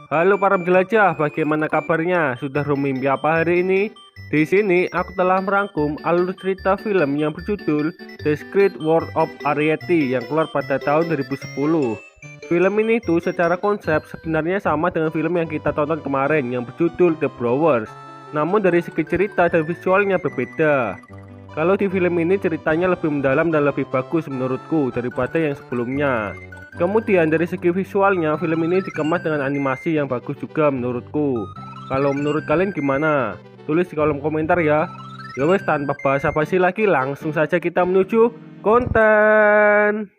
Halo para jelajah, bagaimana kabarnya? Sudah bermimpi apa hari ini? Di sini aku telah merangkum alur cerita film yang berjudul The Secret World of Arrietty yang keluar pada tahun 2010. Film ini tuh secara konsep sebenarnya sama dengan film yang kita tonton kemarin yang berjudul The Browers. Namun dari segi cerita dan visualnya berbeda. Kalau di film ini ceritanya lebih mendalam dan lebih bagus menurutku daripada yang sebelumnya. Kemudian dari segi visualnya film ini dikemas dengan animasi yang bagus juga menurutku. Kalau menurut kalian gimana? Tulis di kolom komentar ya. Ya wes, tanpa basa-basi lagi langsung saja kita menuju konten.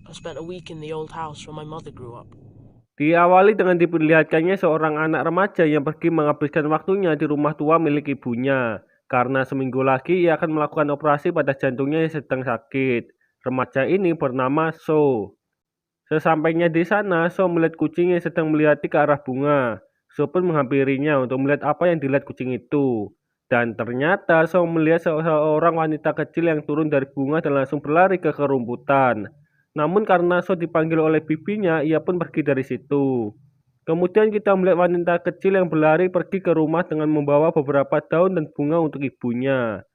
I spent a week in the old house where my mother grew up. Diawali dengan diperlihatkannya seorang anak remaja yang pergi menghabiskan waktunya di rumah tua milik ibunya. Karena seminggu lagi ia akan melakukan operasi pada jantungnya yang sedang sakit. Remaja ini bernama So. Sesampainya di sana, So melihat kucing yang sedang melihati ke arah bunga. So pun menghampirinya untuk melihat apa yang dilihat kucing itu. Dan ternyata So melihat seorang wanita kecil yang turun dari bunga dan langsung berlari ke kerumputan. Namun karena So dipanggil oleh bibinya, ia pun pergi dari situ. Kemudian kita melihat wanita kecil yang berlari pergi ke rumah dengan membawa beberapa daun dan bunga untuk ibunya.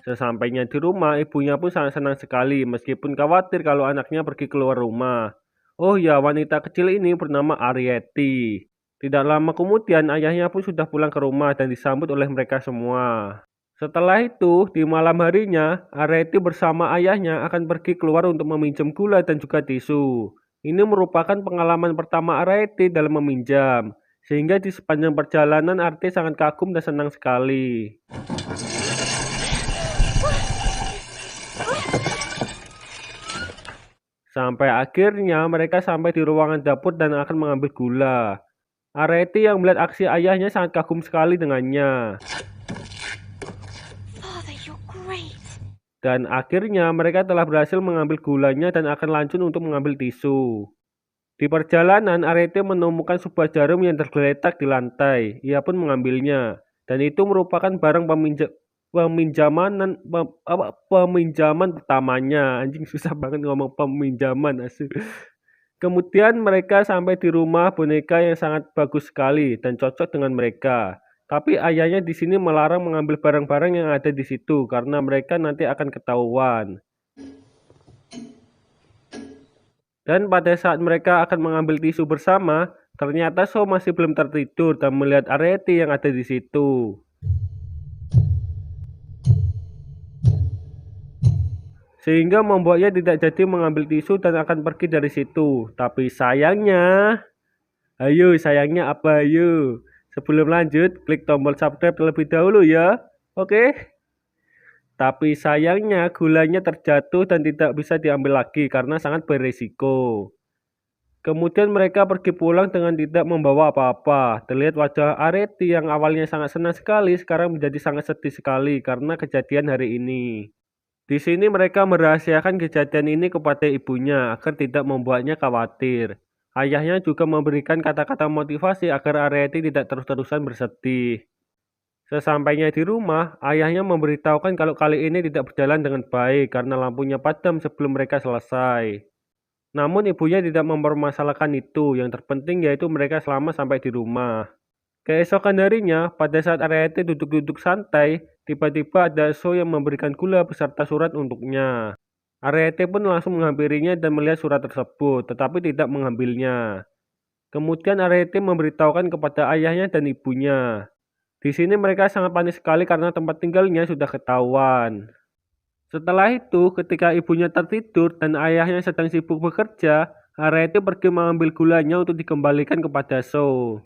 Sesampainya di rumah, ibunya pun sangat senang sekali meskipun khawatir kalau anaknya pergi keluar rumah. Oh ya, wanita kecil ini bernama Arrietty. Tidak lama kemudian ayahnya pun sudah pulang ke rumah dan disambut oleh mereka semua. Setelah itu, di malam harinya, Arrietty bersama ayahnya akan pergi keluar untuk meminjam gula dan juga tisu. Ini merupakan pengalaman pertama Arrietty dalam meminjam, sehingga di sepanjang perjalanan Arrietty sangat kagum dan senang sekali. Sampai akhirnya mereka sampai di ruangan dapur dan akan mengambil gula. Arrietty yang melihat aksi ayahnya sangat kagum sekali dengannya. Father, you're great. Dan akhirnya mereka telah berhasil mengambil gulanya dan akan lanjut untuk mengambil tisu. Di perjalanan, Arrietty menemukan sebuah jarum yang tergeletak di lantai. Ia pun mengambilnya. Dan itu merupakan barang peminjaman pertamanya. Anjing, susah banget ngomong peminjaman asli. Kemudian mereka sampai di rumah boneka yang sangat bagus sekali dan cocok dengan mereka. Tapi ayahnya di sini melarang mengambil barang-barang yang ada di situ karena mereka nanti akan ketahuan. Dan pada saat mereka akan mengambil tisu bersama, ternyata So masih belum tertidur dan melihat Arrietty yang ada di situ. Sehingga membuatnya tidak jadi mengambil tisu dan akan pergi dari situ. Tapi sayangnya, sayangnya apa ayo? Sebelum lanjut, klik tombol subscribe terlebih dahulu ya. Oke? Tapi sayangnya gulanya terjatuh dan tidak bisa diambil lagi karena sangat berisiko. Kemudian mereka pergi pulang dengan tidak membawa apa-apa. Terlihat wajah Arrietty yang awalnya sangat senang sekali sekarang menjadi sangat sedih sekali karena kejadian hari ini. Di sini mereka merahasiakan kejadian ini kepada ibunya agar tidak membuatnya khawatir. Ayahnya juga memberikan kata-kata motivasi agar Arrietty tidak terus-terusan bersedih. Sesampainya di rumah, ayahnya memberitahukan kalau kali ini tidak berjalan dengan baik karena lampunya padam sebelum mereka selesai. Namun ibunya tidak mempermasalahkan itu, yang terpenting yaitu mereka selamat sampai di rumah. Keesokan harinya, pada saat Arrietty duduk-duduk santai, tiba-tiba ada So yang memberikan gula beserta surat untuknya. Arrietty pun langsung menghampirinya dan melihat surat tersebut, tetapi tidak mengambilnya. Kemudian Arrietty memberitahukan kepada ayahnya dan ibunya. Di sini mereka sangat panik sekali karena tempat tinggalnya sudah ketahuan. Setelah itu, ketika ibunya tertidur dan ayahnya sedang sibuk bekerja, Arrietty pergi mengambil gulanya untuk dikembalikan kepada So.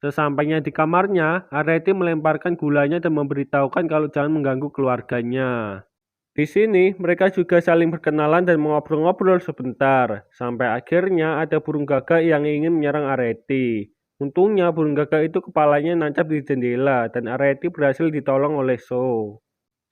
Sesampainya di kamarnya, Arrietty melemparkan gulanya dan memberitahukan kalau jangan mengganggu keluarganya. Di sini, mereka juga saling berkenalan dan mengobrol-ngobrol sebentar, sampai akhirnya ada burung gagak yang ingin menyerang Arrietty. Untungnya burung gagak itu kepalanya nancap di jendela dan Arrietty berhasil ditolong oleh So.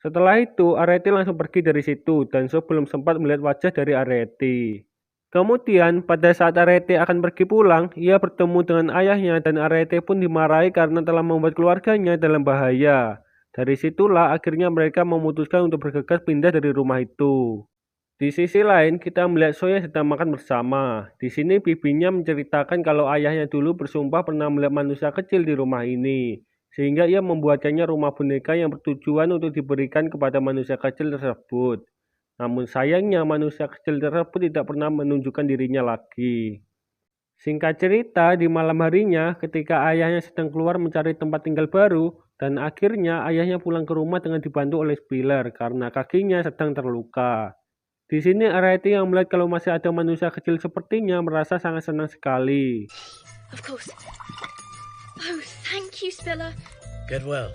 Setelah itu, Areti langsung pergi dari situ dan So belum sempat melihat wajah dari Areti. Kemudian, pada saat Areti akan pergi pulang, ia bertemu dengan ayahnya dan Areti pun dimarahi karena telah membuat keluarganya dalam bahaya. Dari situlah akhirnya mereka memutuskan untuk bergegas pindah dari rumah itu. Di sisi lain, kita melihat Soya sedang makan bersama. Di sini bibinya menceritakan kalau ayahnya dulu bersumpah pernah melihat manusia kecil di rumah ini. Sehingga ia membuatkannya rumah boneka yang bertujuan untuk diberikan kepada manusia kecil tersebut. Namun sayangnya manusia kecil tersebut tidak pernah menunjukkan dirinya lagi. Singkat cerita, di malam harinya ketika ayahnya sedang keluar mencari tempat tinggal baru, dan akhirnya ayahnya pulang ke rumah dengan dibantu oleh Spiller karena kakinya sedang terluka. Di sini Areti yang melihat kalau masih ada manusia kecil sepertinya merasa sangat senang sekali. Of course. Oh, thank you, Spiller. Get well.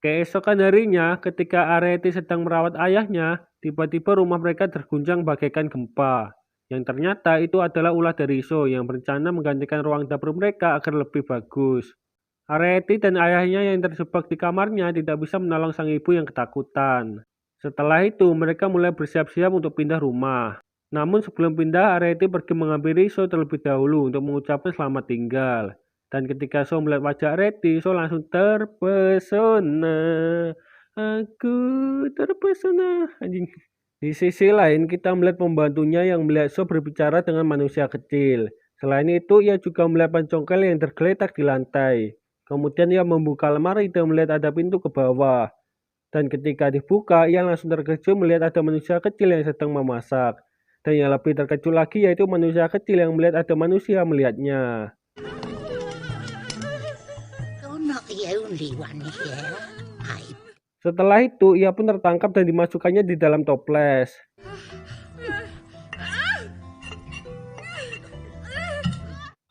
Keesokan harinya, ketika Areti sedang merawat ayahnya, tiba-tiba rumah mereka terguncang bagaikan gempa. Yang ternyata itu adalah ulah dari So yang berencana menggantikan ruang dapur mereka agar lebih bagus. Areti dan ayahnya yang terjebak di kamarnya tidak bisa menolong sang ibu yang ketakutan. Setelah itu, mereka mulai bersiap-siap untuk pindah rumah. Namun sebelum pindah, Areti pergi menghampiri So terlebih dahulu untuk mengucapkan selamat tinggal. Dan ketika So melihat wajah Areti, So langsung terpesona. Aku terpesona. Anjing. Di sisi lain, kita melihat pembantunya yang melihat So berbicara dengan manusia kecil. Selain itu, ia juga melihat pancongkel yang tergeletak di lantai. Kemudian ia membuka lemari dan melihat ada pintu ke bawah. Dan ketika dibuka, ia langsung terkejut melihat ada manusia kecil yang sedang memasak. Dan yang lebih terkejut lagi yaitu manusia kecil yang melihat ada manusia melihatnya. You're not the only one here. Setelah itu, ia pun tertangkap dan dimasukkannya di dalam toples.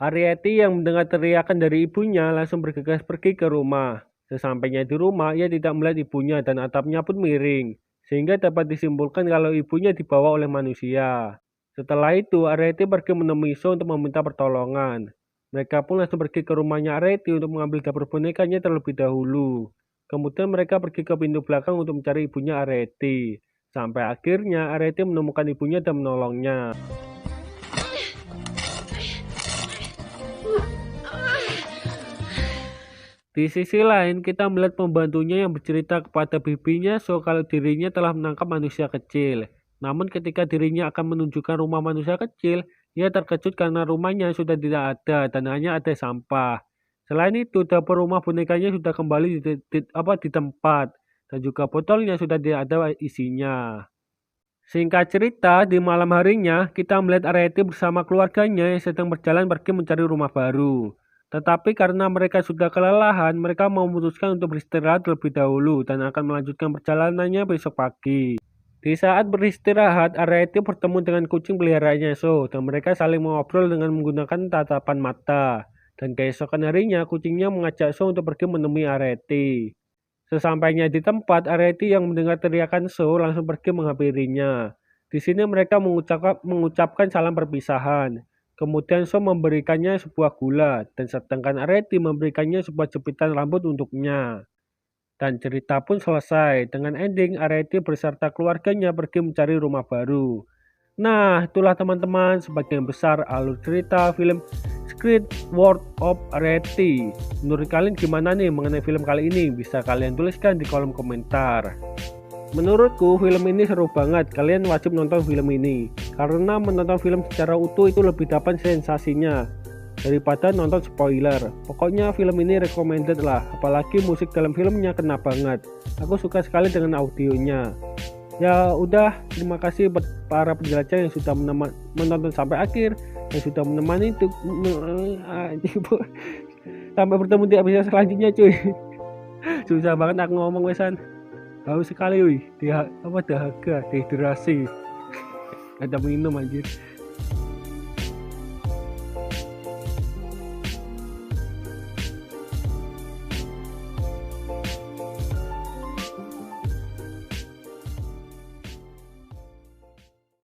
Areti yang mendengar teriakan dari ibunya langsung bergegas pergi ke rumah. Sesampainya di rumah, ia tidak melihat ibunya dan atapnya pun miring, sehingga dapat disimpulkan kalau ibunya dibawa oleh manusia. Setelah itu, Areti pergi menemui So untuk meminta pertolongan. Mereka pun langsung pergi ke rumahnya Areti untuk mengambil dapur bonekanya terlebih dahulu. Kemudian mereka pergi ke pintu belakang untuk mencari ibunya Areti. Sampai akhirnya Areti menemukan ibunya dan menolongnya. Di sisi lain, kita melihat pembantunya yang bercerita kepada bibinya So kalau dirinya telah menangkap manusia kecil. Namun ketika dirinya akan menunjukkan rumah manusia kecil, ia terkejut karena rumahnya sudah tidak ada dan hanya ada sampah. Selain itu, dapur rumah bonekanya sudah kembali di tempat dan juga botolnya sudah tidak ada isinya. Singkat cerita, di malam harinya, kita melihat Areti bersama keluarganya yang sedang berjalan pergi mencari rumah baru. Tetapi karena mereka sudah kelelahan, mereka memutuskan untuk beristirahat terlebih dahulu dan akan melanjutkan perjalanannya besok pagi. Di saat beristirahat, Areti bertemu dengan kucing peliharaannya So dan mereka saling mengobrol dengan menggunakan tatapan mata. Dan keesokan harinya, kucingnya mengajak So untuk pergi menemui Areti. Sesampainya di tempat, Areti yang mendengar teriakan So langsung pergi menghampirinya. Di sini mereka mengucapkan salam perpisahan. Kemudian So memberikannya sebuah gula, dan sedangkan Areti memberikannya sebuah jepitan rambut untuknya. Dan cerita pun selesai, dengan ending Areti beserta keluarganya pergi mencari rumah baru. Nah, itulah teman-teman sebagian besar alur cerita film Secret World of Areti. Menurut kalian gimana nih mengenai film kali ini? Bisa kalian tuliskan di kolom komentar. Menurutku film ini seru banget, kalian wajib nonton film ini. Karena menonton film secara utuh itu lebih dapat sensasinya daripada nonton spoiler. Pokoknya film ini recommended lah, apalagi musik dalam filmnya kena banget. Aku suka sekali dengan audionya. Ya udah, terima kasih buat para penjelajah yang sudah menonton sampai akhir, yang sudah menemani untuk sampai bertemu di episode selanjutnya cuy. Susah banget aku ngomong wesan. Haus sekali wih, dahaga, dehidrasi. Ada minum anjir.